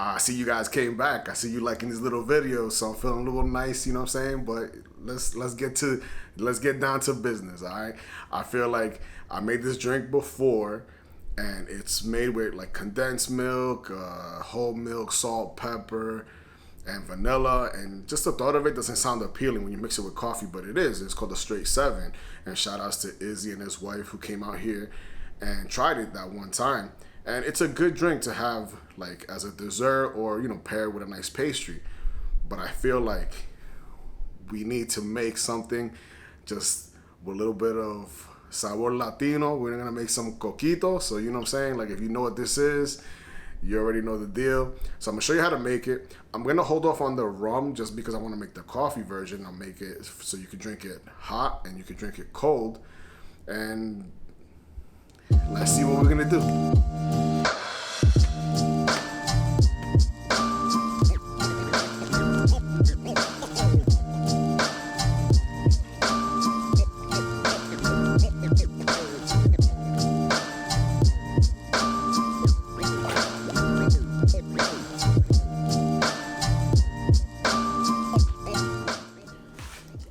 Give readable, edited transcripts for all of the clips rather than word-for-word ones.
I see you guys came back. I see you liking these little videos, so I'm feeling a little nice, you know what I'm saying? But let's get down to business, all right? I feel like I made this drink before, and it's made with like condensed milk, whole milk, salt, pepper, and vanilla, and just the thought of it doesn't sound appealing when you mix it with coffee, but it is. It's called the Straight 7, and shout outs to Izzy and his wife who came out here and tried it that one time. And it's a good drink to have like as a dessert or, you know, pair with a nice pastry. But I feel like we need to make something just with a little bit of sabor Latino. We're gonna make some Coquito. So, you know what I'm saying? Like, if you know what this is, you already know the deal. So I'm gonna show you how to make it. I'm gonna hold off on the rum just because I wanna make the coffee version. I'll make it so you can drink it hot and you can drink it cold. And let's see what we're gonna do.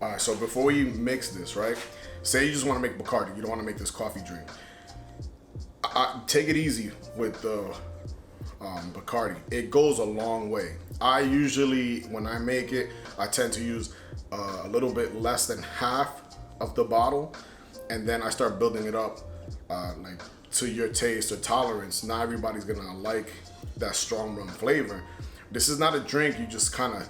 Alright, so before we mix this, right? Say you just want to make Bacardi, you don't want to make this coffee drink. Take it easy with the Bacardi. It goes a long way. I usually, when I make it, I tend to use a little bit less than half of the bottle, and then I start building it up like to your taste or tolerance. Not everybody's gonna like that strong rum flavor. This is not a drink you just kind of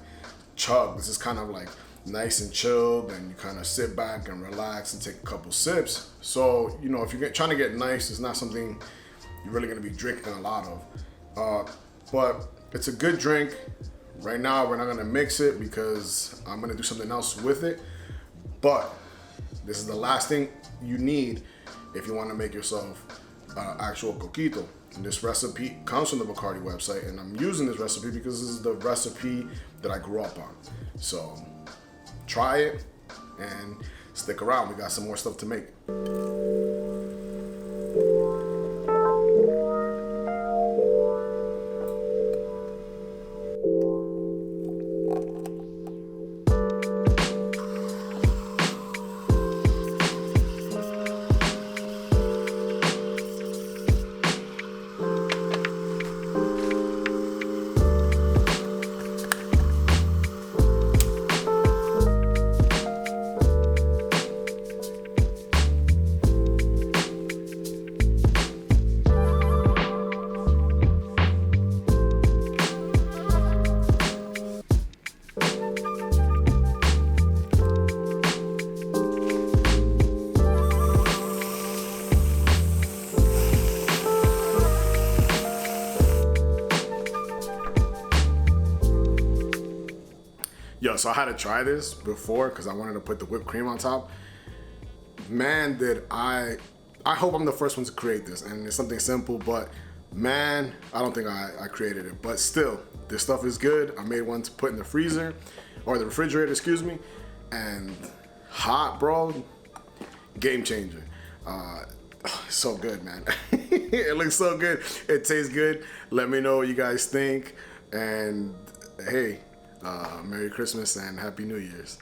chug. This is kind of like nice and chilled, and you kind of sit back and relax and take a couple sips. So, you know, if you're trying to get nice, it's not something you're really gonna be drinking a lot of. But it's a good drink. Right now, we're not gonna mix it because I'm gonna do something else with it. But this is the last thing you need if you wanna make yourself actual Coquito. And this recipe comes from the Bacardi website, and I'm using this recipe because this is the recipe that I grew up on. So try it and stick around. We got some more stuff to make. Yo, so I had to try this before because I wanted to put the whipped cream on top. Man, did I hope I'm the first one to create this, and it's something simple, but man, I don't think I created it. But still, this stuff is good. I made one to put in the freezer, or the refrigerator, excuse me, and hot, bro, game changer. So good, man. It looks so good. It tastes good. Let me know what you guys think, and hey, Merry Christmas and Happy New Year's.